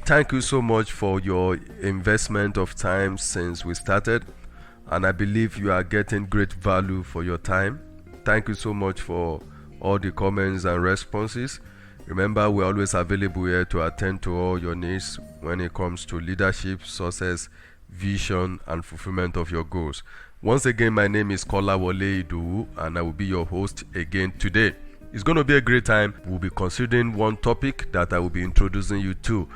Thank you so much for your investment of time since we started, and I believe you are getting great value for your time. Thank you so much for all the comments and responses. Remember, we're always available here to attend to all your needs when it comes to leadership, success, vision, and fulfillment of your goals. Once again, my name is Kolawole Idowu, and I will be your host again today. It's going to be a great time. We'll be considering one topic that I will be introducing you to.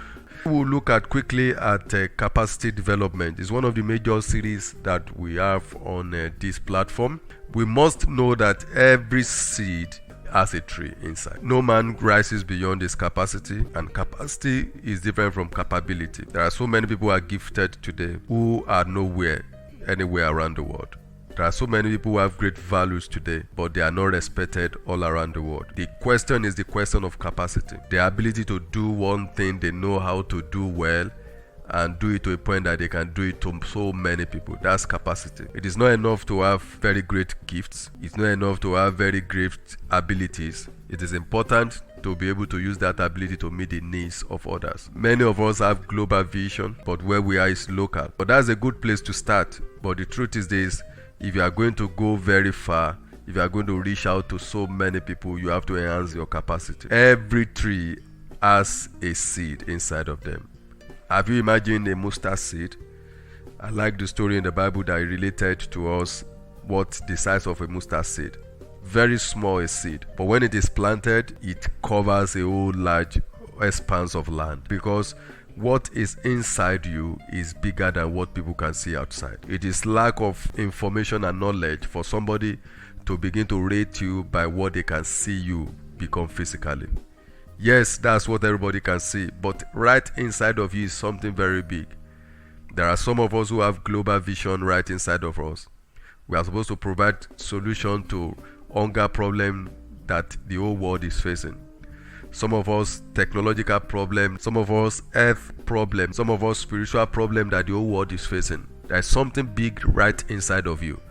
We'll look at quickly at capacity development. It's one of the major series that we have on this platform. We must know that every seed has a tree inside. No man rises beyond his capacity, and capacity is different from capability. There are so many people who are gifted today who are nowhere, anywhere around the world. There are so many people who have great values today, but they are not respected all around the world. The question is the question of capacity. The ability to do one thing they know how to do well and do it to a point that they can do it to so many people. That's capacity. It is not enough to have very great gifts. It's not enough to have very great abilities. It is important to be able to use that ability to meet the needs of others. Many of us have global vision, but where we are is local. But that's a good place to start. But the truth is this: if you are going to go very far, if you are going to reach out to so many people, you have to enhance your capacity. Every tree has a seed inside of them. Have you imagined a mustard seed? I like the story in the Bible that related to us what the size of a mustard seed. Very small a seed, but when it is planted, it covers a whole large expanse of land, because what is inside you is bigger than what people can see outside. It is lack of information and knowledge for somebody to begin to rate you by what they can see you become physically. Yes, that's what everybody can see, but right inside of you is something very big. There are some of us who have global vision right inside of us. We are supposed to provide solution to hunger problem that the whole world is facing. Some of us technological problem, some of us health problem, some of us spiritual problem that the whole world is facing. There's something big right inside of you,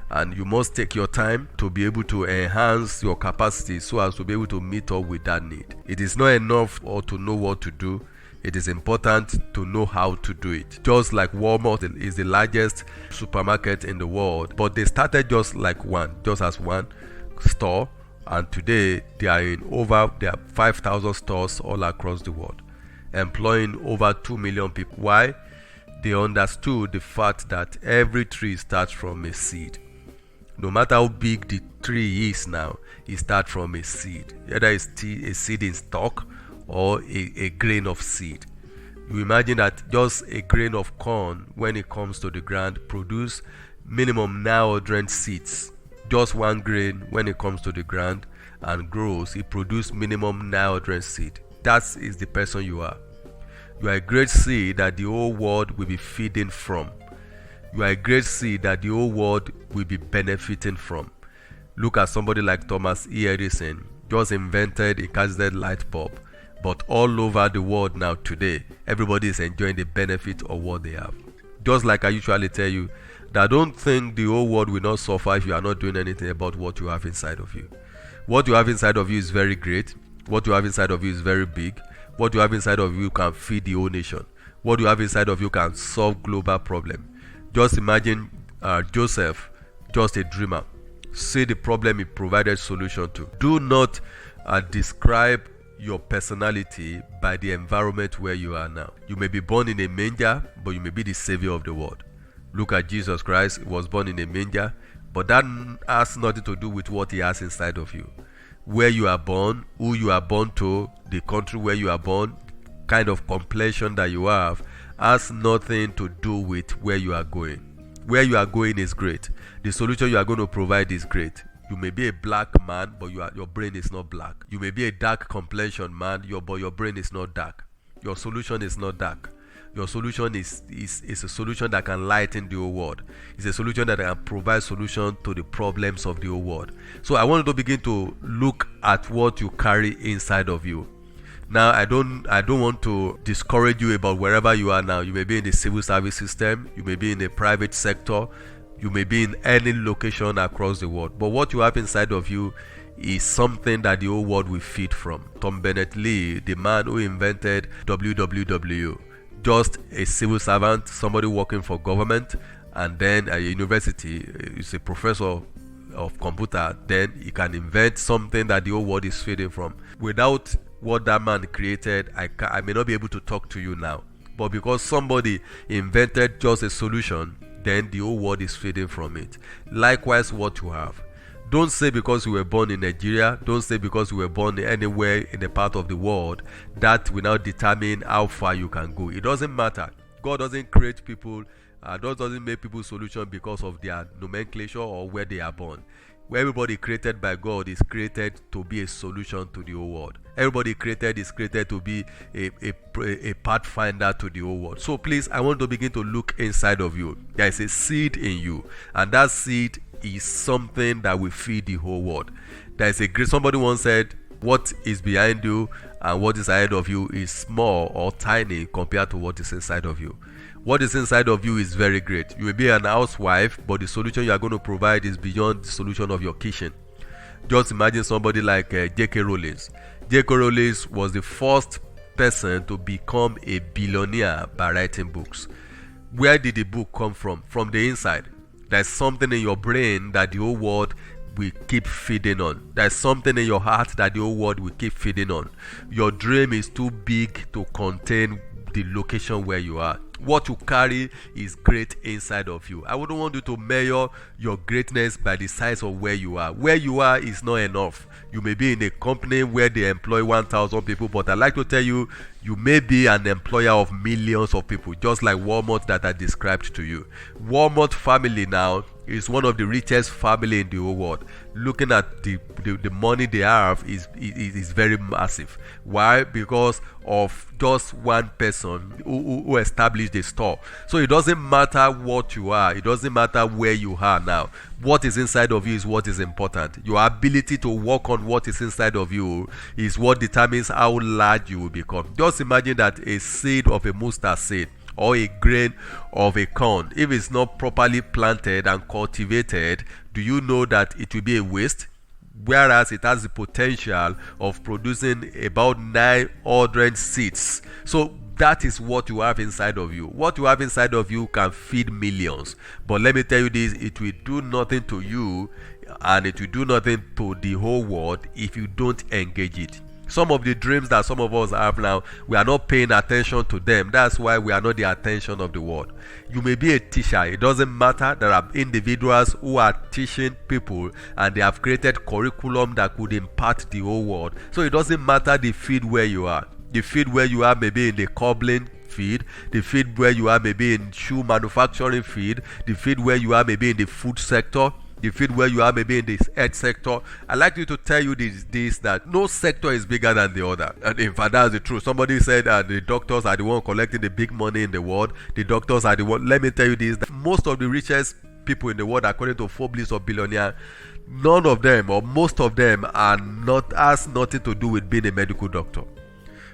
and you must take your time to be able to enhance your capacity so as to be able to meet up with that need. It is not enough or to know what to do. It is important to know how to do it. Just like Walmart is the largest supermarket in the world, but they started just as one store, and today they are 5,000 stores all across the world, employing over 2 million people. Why? They understood the fact that every tree starts from a seed. No matter how big the tree is now, it starts from a seed. Either it's a seed in stalk or a grain of seed. You imagine that just a grain of corn, when it comes to the ground, produce minimum 900 seeds. Just one grain, when it comes to the ground and grows, it produces minimum 900 seed. That is the person you are. You are a great seed that the whole world will be feeding from. You are a great seed that the whole world will be benefiting from. Look at somebody like Thomas E. Edison. Just invented a cathode light bulb, but all over the world now today, everybody is enjoying the benefit of what they have. Just like I usually tell you, that don't think the whole world will not suffer if you are not doing anything about what you have inside of you. What you have inside of you is very great. What you have inside of you is very big. What you have inside of you can feed the whole nation. What you have inside of you can solve global problem. Just imagine Joseph, just a dreamer. See the problem he provided solution to. Do not describe your personality by the environment where you are now. You may be born in a manger, but you may be the savior of the world. Look at Jesus Christ. He was born in a manger, but that has nothing to do with what he has inside of you. Where you are born, who you are born to, the country where you are born, kind of complexion that you have, has nothing to do with where you are going. Where you are going is great. The solution you are going to provide is great. You may be a black man, but your brain is not black. You may be a dark complexion man, but your brain is not dark. Your solution is not dark. Your solution is a solution that can lighten the whole world. It's a solution that can provide solution to the problems of the whole world. So I wanted to begin to look at what you carry inside of you. Now, I don't want to discourage you about wherever you are now. You may be in the civil service system, you may be in the private sector, you may be in any location across the world. But what you have inside of you is something that the whole world will feed from. Tom Berners-Lee, the man who invented www, just a civil servant, somebody working for government, and then at a university is a professor of computer, then he can invent something that the whole world is feeding from. Without what that man created, I may not be able to talk to you now. But because somebody invented just a solution, then the whole world is feeding from it. Likewise, what you have. Don't say because you were born in Nigeria, don't say because you were born anywhere in a part of the world, that will now determine how far you can go. It doesn't matter. God doesn't create people, God doesn't make people solution because of their nomenclature or where they are born. Everybody created by God is created to be a solution to the whole world. Everybody created is created to be a pathfinder to the whole world. So please, I want to begin to look inside of you. There is a seed in you, and that seed is something that will feed the whole world. There is a great, somebody once said, what is behind you and what is ahead of you is small or tiny compared to what is inside of you. What is inside of you is very great. You may be an housewife, but the solution you are going to provide is beyond the solution of your kitchen. Just imagine somebody like J.K. Rowling. J.K. Rowling was the first person to become a billionaire by writing books. Where did the book come from? From the inside. There's something in your brain that the whole world will keep feeding on. There's something in your heart that the whole world will keep feeding on. Your dream is too big to contain the location where you are. What you carry is great inside of you. I wouldn't want you to measure your greatness by the size of where you are. Where you are is not enough. You may be in a company where they employ 1,000 people, but I'd like to tell you, you may be an employer of millions of people, just like Walmart that I described to you. Walmart family now is one of the richest family in the whole world. Looking at the money they have is very massive. Why? Because of just one person who established the store. So it doesn't matter what you are, it doesn't matter where you are now. What is inside of you is what is important. Your ability to work on what is inside of you is what determines how large you will become. Just imagine that a seed of a mustard seed or a grain of a corn, if it's not properly planted and cultivated, do you know that it will be a waste? Whereas it has the potential of producing about 900 seeds. So that is what you have inside of you. What you have inside of you can feed millions. But let me tell you this, it will do nothing to you and it will do nothing to the whole world if you don't engage it. Some of the dreams that some of us have now, we are not paying attention to them. That's why we are not the attention of the world. You may be a teacher. It doesn't matter. There are individuals who are teaching people and they have created curriculum that could impact the whole world. So it doesn't matter the field where you are. The field where you are may be in the cobbling field. The field where you are may be in shoe manufacturing field. The field where you are may be in the food sector. The field where you are maybe in the health sector. I'd like you to tell you this that no sector is bigger than the other. And in fact, that's the truth. Somebody said the doctors are the one collecting the big money in the world. The doctors are the one. Let me tell you this, that most of the richest people in the world, according to Forbes of billionaire, none of them or most of them has nothing to do with being a medical doctor.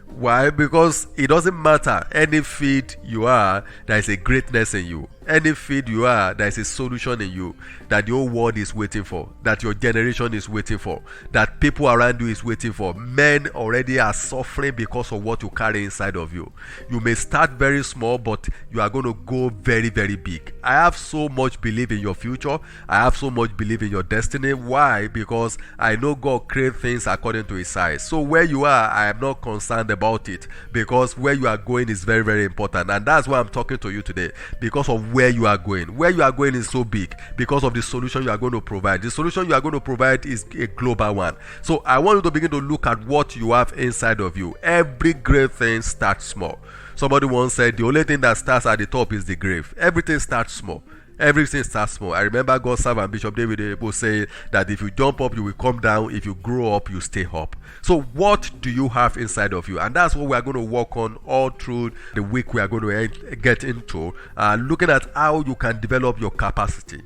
Why? Because it doesn't matter any field you are, there is a greatness in you. Any field you are, there is a solution in you that the whole world is waiting for, that your generation is waiting for, that people around you is waiting for. Men already are suffering because of what you carry inside of you. You may start very small, but you are going to go very, very big. I have so much belief in your future. I have so much belief in your destiny. Why? Because I know God creates things according to his size. So where you are, I am not concerned about it, because where you are going is very, very important. And that's why I'm talking to you today, because of where you are going. Where you are going is so big because of the solution you are going to provide. The solution you are going to provide is a global one. So I want you to begin to look at what you have inside of you. Every great thing starts small. Somebody once said the only thing that starts at the top is the grave. Everything starts small. Everything starts small. I remember God's servant Bishop David Ebo saying that if you jump up, you will come down. If you grow up, you stay up. So what do you have inside of you? And that's what we are going to work on all through the week we are going to get into, looking at how you can develop your capacity.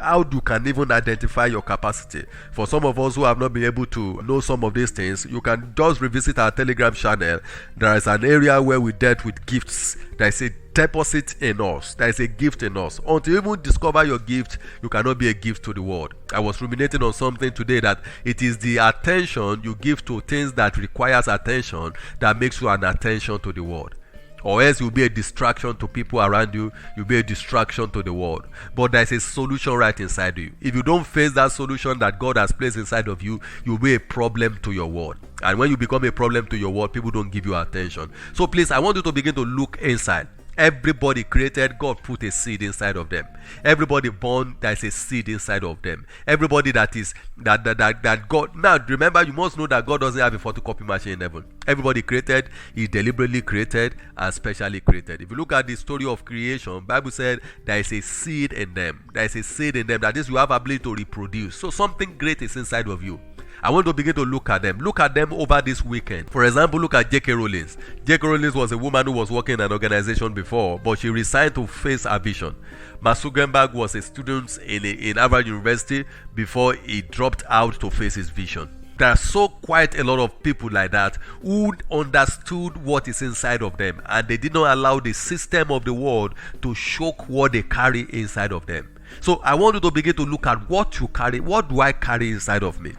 how you can even identify your capacity. For some of us who have not been able to know some of these things, you can just revisit our Telegram channel. There is an area where we dealt with gifts. There is a deposit in us. There is a gift in us. Until you even discover your gift, you cannot be a gift to the world. I was ruminating on something today, that it is the attention you give to things that requires attention that makes you an attention to the world. Or else you'll be a distraction to people around you, you'll be a distraction to the world. But there's a solution right inside you. If you don't face that solution that God has placed inside of you, you'll be a problem to your world. And when you become a problem to your world, people don't give you attention. So please, I want you to begin to look inside. Everybody created, God put a seed inside of them. Everybody born, there is a seed inside of them. Everybody that God. Now remember, you must know that God doesn't have a photocopy machine in heaven. Everybody created, He deliberately created and specially created. If you look at the story of creation, Bible said there is a seed in them. There is a seed in them. That is, you have ability to reproduce. So something great is inside of you. I want to begin to look at them. Look at them over this weekend. For example, look at J.K. Rowling. J.K. Rowling was a woman who was working in an organization before, but she resigned to face her vision. Mark Zuckerberg was a student in Harvard University before he dropped out to face his vision. There are quite a lot of people like that who understood what is inside of them, and they did not allow the system of the world to choke what they carry inside of them. So I want you to begin to look at what you carry. What do I carry inside of me?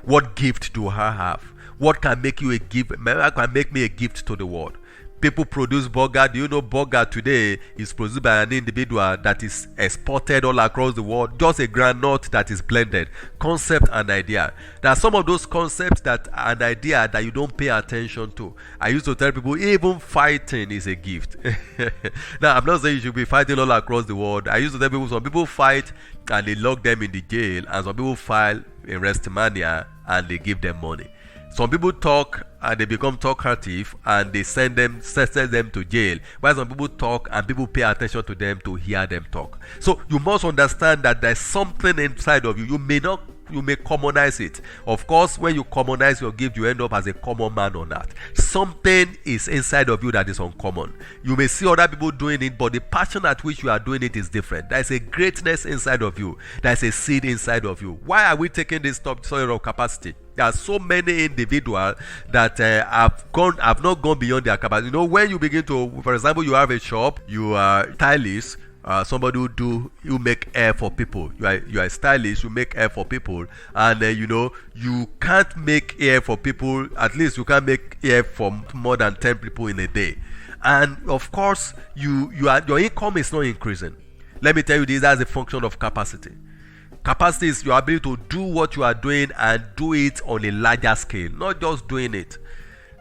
What gift do I have? What can make you a gift? What can make me a gift to the world? People produce burger. Do you know burger today is produced by an individual that is exported all across the world? Just a groundnut that is blended. Concept and idea. There are some of those concepts that are an idea that you don't pay attention to. I used to tell people, even fighting is a gift. Now, I'm not saying you should be fighting all across the world. I used to tell people, some people fight and they lock them in the jail, and some people file in Restimania and they give them money. Some people talk and they become talkative and they send them to jail, while some people talk and people pay attention to them to hear them talk. So you must understand that there's something inside of you. You may commonize it. Of course, when you commonize your gift, you end up as a common man on that. Something is inside of you that is uncommon. You may see other people doing it, but the passion at which you are doing it is different. There's a greatness inside of you. There's a seed inside of you. Why are we taking this sort of capacity? There are so many individuals that have not gone beyond their capacity. You know, when you begin to, for example, you have a shop, you are stylist, somebody you make hair for people. You are a stylist, you make hair for people, and you can't make hair for people. At least you can't make hair for more than 10 people in a day, and of course your income is not increasing. Let me tell you this: that's a function of capacity. Capacity is your ability to do what you are doing and do it on a larger scale, not just doing it.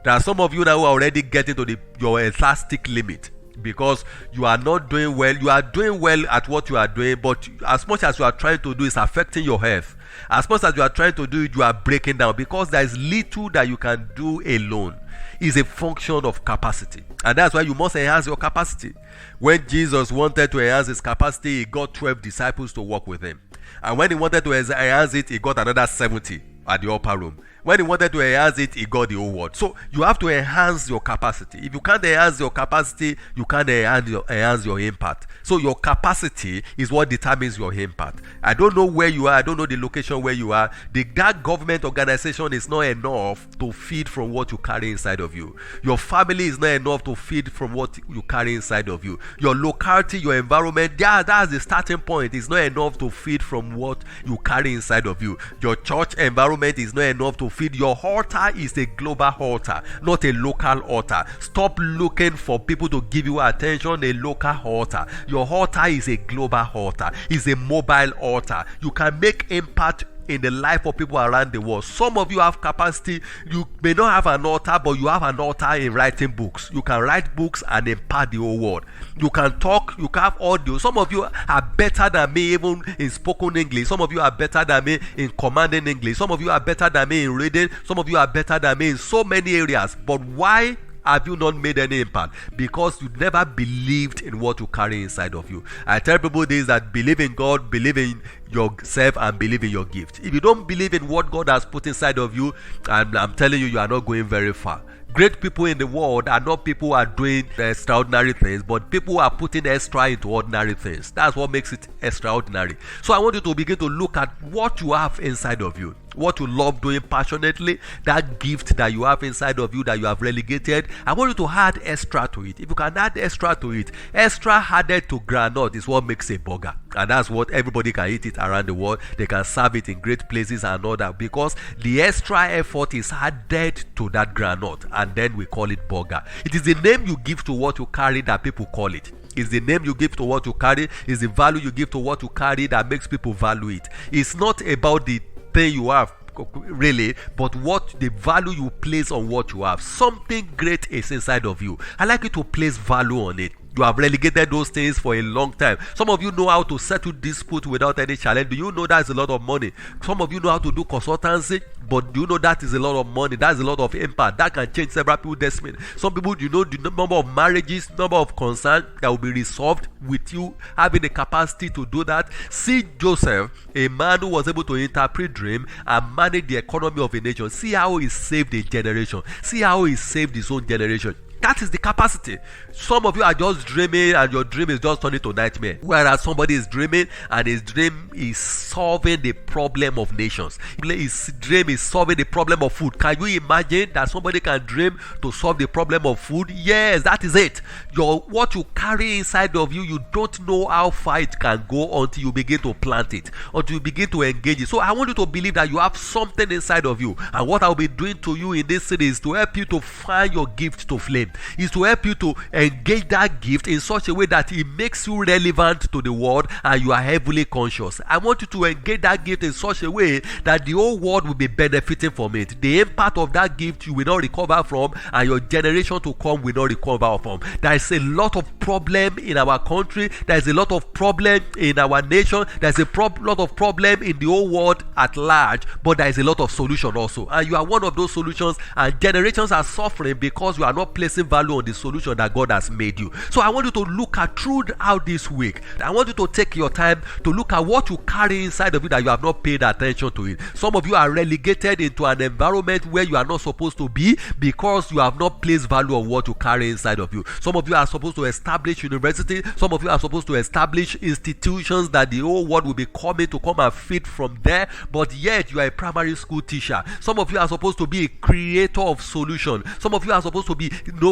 There are some of you now who are already getting to your elastic limit because you are not doing well. You are doing well at what you are doing, but as much as you are trying to do is affecting your health. As much as you are trying to do it, you are breaking down because there is little that you can do alone. It's a function of capacity, and that's why you must enhance your capacity. When Jesus wanted to enhance his capacity, he got 12 disciples to work with him. And when he wanted to enhance it, he got another 70 at the upper room. When he wanted to enhance it, he got the whole world. So you have to enhance your capacity. If you can't enhance your capacity, you can't enhance your impact. So your capacity is what determines your impact. I don't know where you are. I don't know the location where you are. That government organization is not enough to feed from what you carry inside of you. Your family is not enough to feed from what you carry inside of you. Your locality, your environment, that's the starting point. It's not enough to feed from what you carry inside of you. Your church environment is not enough to feed. Your altar is a global altar, not a local altar. Stop looking for people to give you attention. A local altar. Your altar is a global altar. It's a mobile altar. You can make impact in the life of people around the world. Some of you have capacity. You may not have an altar, but you have an altar in writing books. You can write books and impact the whole world. You can talk, you can have audio. Some of you are better than me even in spoken English. Some of you are better than me in commanding English. Some of you are better than me in reading. Some of you are better than me in so many areas. But why have you not made any impact? Because you never believed in what you carry inside of you. I tell people this, that believe in God, believe in yourself, and believe in your gift. If you don't believe in what God has put inside of you, I'm telling you, you are not going very far. Great people in the world are not people who are doing extraordinary things, but people who are putting extra into ordinary things. That's what makes it extraordinary. So I want you to begin to look at what you have inside of you, what you love doing passionately, that gift that you have inside of you that you have relegated. I want you to add extra to it. If you can add extra to it, extra added to granite is what makes a burger. And that's what everybody can eat it around the world. They can serve it in great places and all that, because the extra effort is added to that granite, and then we call it burger. It is the name you give to what you carry that people call it. It's the name you give to what you carry. It's the value you give to what you carry that makes people value it. It's not about the thing you have really, but what the value you place on what you have. Something great is inside of you. I like you to place value on it. You have relegated those things for a long time. Some of you know how to settle dispute without any challenge. Do you know that's a lot of money? Some of you know how to do consultancy, but do you know that is a lot of money? That's a lot of impact. That can change several people's destiny. Some people, you know, the number of marriages, number of concerns that will be resolved with you having the capacity to do that. See Joseph, a man who was able to interpret dream and manage the economy of a nation. See how he saved a generation. See how he saved his own generation. That is the capacity. Some of you are just dreaming and your dream is just turning to nightmare. Whereas somebody is dreaming and his dream is solving the problem of nations. His dream is solving the problem of food. Can you imagine that somebody can dream to solve the problem of food? Yes, that is it. What you carry inside of you, you don't know how far it can go until you begin to plant it, until you begin to engage it. So I want you to believe that you have something inside of you. And what I'll be doing to you in this series is to help you to find your gift to flame. Is to help you to engage that gift in such a way that it makes you relevant to the world and you are heavily conscious. I want you to engage that gift in such a way that the whole world will be benefiting from it. The impact of that gift you will not recover from, and your generation to come will not recover from. There is a lot of problem in our country. There is a lot of problem in our nation. There is a lot of problem in the whole world at large, but there is a lot of solution also. And you are one of those solutions, and generations are suffering because you are not placing value on the solution that God has made you. So I want you to look at throughout this week. I want you to take your time to look at what you carry inside of you that you have not paid attention to it. Some of you are relegated into an environment where you are not supposed to be because you have not placed value on what you carry inside of you. Some of you are supposed to establish university. Some of you are supposed to establish institutions that the whole world will be coming to come and feed from there, but yet you are a primary school teacher. Some of you are supposed to be a creator of solution. Some of you are supposed to be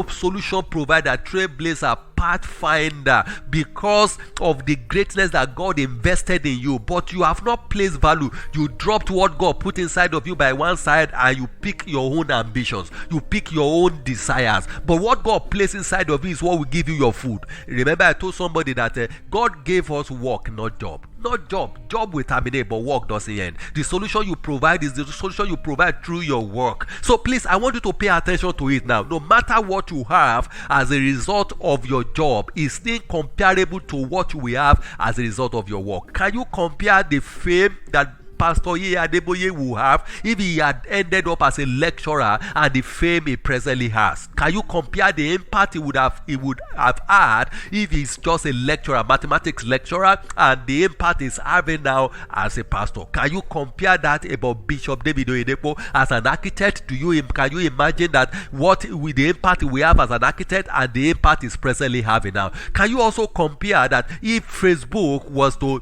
solution provider, trailblazer, pathfinder, because of the greatness that God invested in you, but you have not placed value. You dropped what God put inside of you by one side and you pick your own ambitions, you pick your own desires. But what God placed inside of you is what will give you your food. Remember, I told somebody that God gave us work, not job. Not job. Job will terminate, but work doesn't end. The solution you provide is the solution you provide through your work. So please, I want you to pay attention to it now. No matter what you have as a result of your job, is still comparable to what you will have as a result of your work. Can you compare the fame that Pastor Yeye Adeboye will have if he had ended up as a lecturer and the fame he presently has? Can you compare the impact he would have had if he's just a lecturer, mathematics lecturer, and the impact he's having now as a pastor? Can you compare that about Bishop David Oyedepo as an architect? Can you imagine that what with the impact we have as an architect and the impact he's presently having now? Can you also compare that if Facebook was to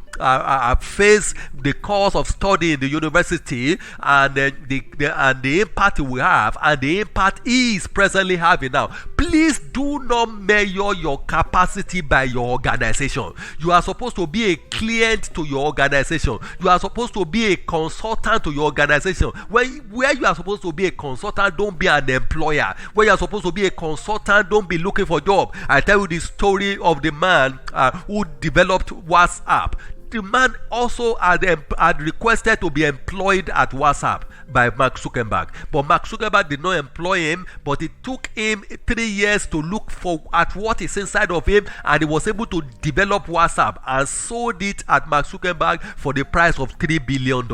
face the course of study in the university and the impact we have and the impact he is presently having now? Please do not measure your capacity by your organization. You are supposed to be a client to your organization. You are supposed to be a consultant to your organization. Where you are supposed to be a consultant, don't be an employer. Where you are supposed to be a consultant, don't be looking for a job. I tell you the story of the man who developed WhatsApp. The man also had requested to be employed at WhatsApp by Mark Zuckerberg, but Mark Zuckerberg did not employ him. But it took him 3 years to look at what is inside of him, and he was able to develop WhatsApp and sold it at Mark Zuckerberg for the price of $3 billion.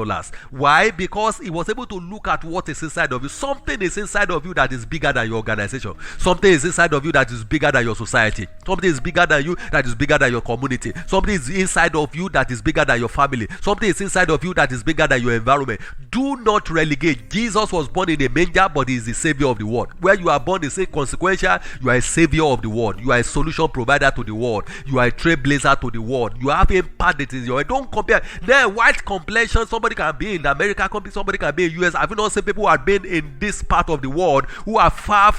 Why? Because he was able to look at what is inside of you. Something is inside of you that is bigger than your organization. Something is inside of you that is bigger than your society. Something is bigger than you that is bigger than your community. Something is inside of you that is bigger than your family. Something is inside of you that is bigger than your environment. Do not relegate delegate. Jesus was born in a manger, but he is the savior of the world. Where you are born is inconsequential. You are a savior of the world. You are a solution provider to the world. You are a trailblazer to the world. You have impact that is your. Don't compare. Then white complexion, somebody can be in America, somebody can be in US. Have you not seen people who have been in this part of the world who are far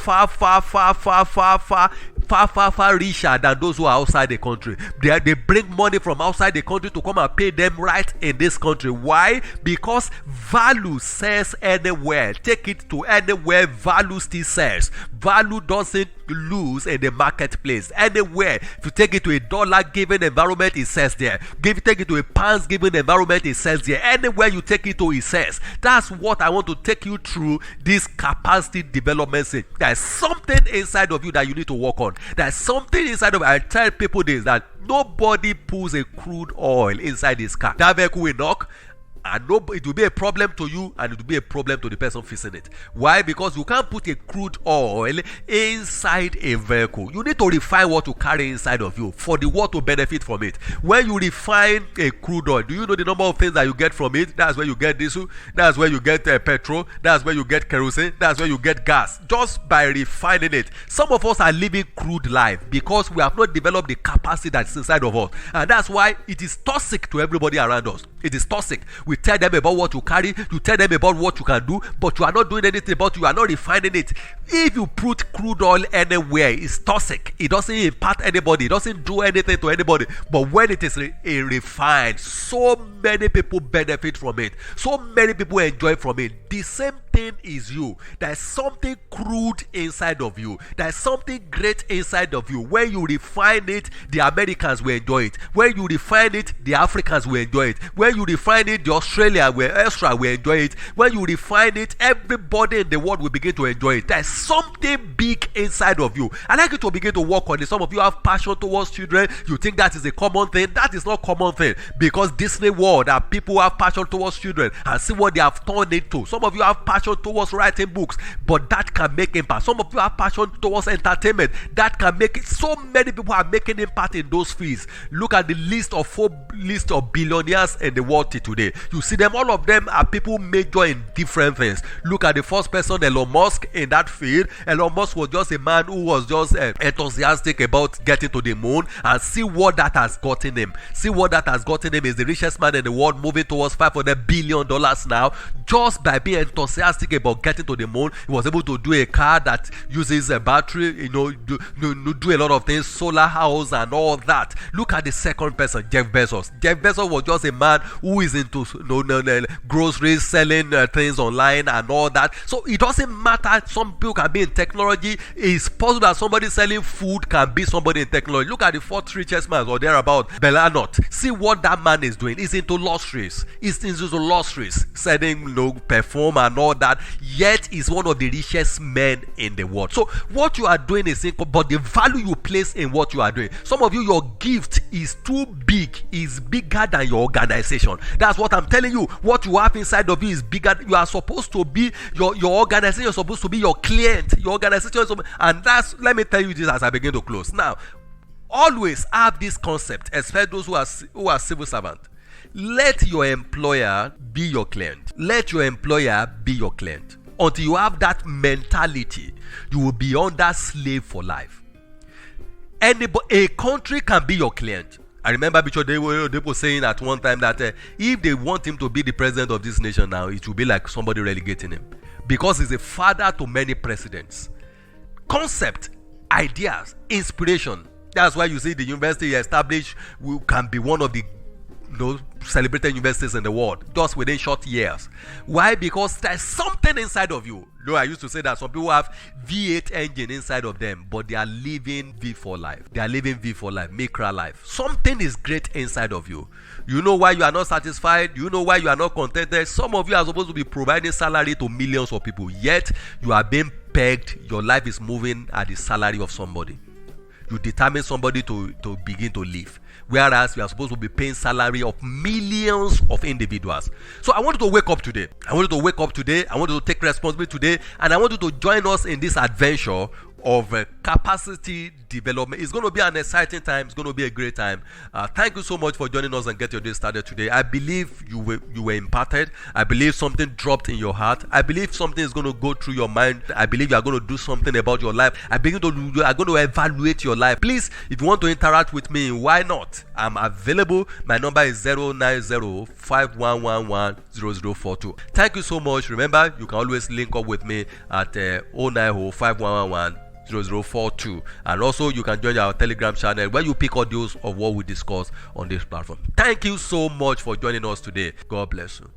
richer than those who are outside the country? They bring money from outside the country to come and pay them right in this country. Why? Because value sells anywhere. Take it to anywhere, value still sells. Value doesn't lose in the marketplace. Anywhere, if you take it to a dollar given environment, it sells there. Take it to a pounds given environment, it sells there. Anywhere you take it to, it sells. That's what I want to take you through this capacity development thing. There's something inside of you that you need to work on. There's something inside of you. I tell people this, that nobody pulls a crude oil inside his car. That vehicle will knock, and it will be a problem to you, and it will be a problem to the person fixing it. Why? Because you can't put a crude oil inside a vehicle. You need to refine what you carry inside of you for the world to benefit from it. When you refine a crude oil, do you know the number of things that you get from it? That's where you get diesel, that's where you get petrol, that's where you get kerosene, that's where you get gas, just by refining it. Some of us are living crude life because we have not developed the capacity that's inside of us, and that's why it is toxic to everybody around us. It is toxic. We tell them about what you carry, you tell them about what you can do, but you are not doing anything about it. You are not refining it. If you put crude oil anywhere, it's toxic. It doesn't impact anybody. It doesn't do anything to anybody. But when it is refined, so many people benefit from it. So many people enjoy from it. The same thing is you. There's something crude inside of you. There's something great inside of you. When you refine it, the Americans will enjoy it. When you refine it, the Africans will enjoy it. When you refine it, the Australia will enjoy it. When you refine it, everybody in the world will begin to enjoy it. There's something big inside of you. I like you to begin to work on it. Some of you have passion towards children. You think that is a common thing. That is not a common thing, because Disney World and people have passion towards children, and see what they have turned into. Some of you have passion towards writing books, but that can make impact. Some of you have passion towards entertainment. That can make it. So many people are making impact in those fields. Look at the list of billionaires in the world today. You see them, all of them are people major in different things. Look at the first person, Elon Musk, in that field. Elon Musk was just a man who was just enthusiastic about getting to the moon, and see what that has gotten him. See what that has gotten him. Is the richest man in the world, moving towards $500 billion now, just by being enthusiastic about getting to the moon. He was able to do a car that uses a battery, do a lot of things, solar house and all that. Look at the second person, Jeff Bezos. Jeff Bezos was just a man who is into groceries, selling things online and all that. So it doesn't matter. Some people can be in technology. It's possible that somebody selling food can be somebody in technology. Look at the fourth richest man or thereabout, Belanot. See what that man is doing. He's into lotteries. He's into lotteries, selling perfume and all that. Yet he's one of the richest men in the world. So what you are doing is simple, but the value you place in what you are doing. Some of you, your gift is too big. Is bigger than your organization. That's what I'm telling you. What you have inside of you is bigger. You are supposed to be your organization is supposed to be your client. Your organization is, and that's, let me tell you this as I begin to close. Now, always have this concept, especially those who are civil servants. Let your employer be your client. Let your employer be your client. Until you have that mentality, you will be under slave for life. A country can be your client. I remember Bishop they were saying at one time that if they want him to be the president of this nation now, it will be like somebody relegating him, because he's a father to many presidents. Concept, ideas, inspiration. That's why you see the university established can be one of the celebrated universities in the world just within short years. Why? Because there's something inside of you. I used to say that some people have V8 engine inside of them, but they are living V4 life. They are living V4 life, Mikra life. Something is great inside of you. You know why you are not satisfied. You know why you are not contented. Some of you are supposed to be providing salary to millions of people, yet you are being pegged. Your life is moving at the salary of somebody. You determine somebody to begin to live, whereas you are supposed to be paying salary of millions of individuals. So I want you to wake up today. I want you to take responsibility today, and I want you to join us in this adventure of capacity development. It's going to be an exciting time. It's going to be a great time. Thank you so much for joining us and get your day started today. I believe you were imparted. I believe something dropped in your heart. I believe something is going to go through your mind. I believe you are going to do something about your life. You are going to evaluate your life. Please, if you want to interact with me, why not? I'm available. My number is 090-5111-0042. Thank you so much. Remember, you can always link up with me at 090-5111-0042, and also you can join our Telegram channel where you pick audios of what we discuss on this platform. Thank you so much for joining us today. God bless you.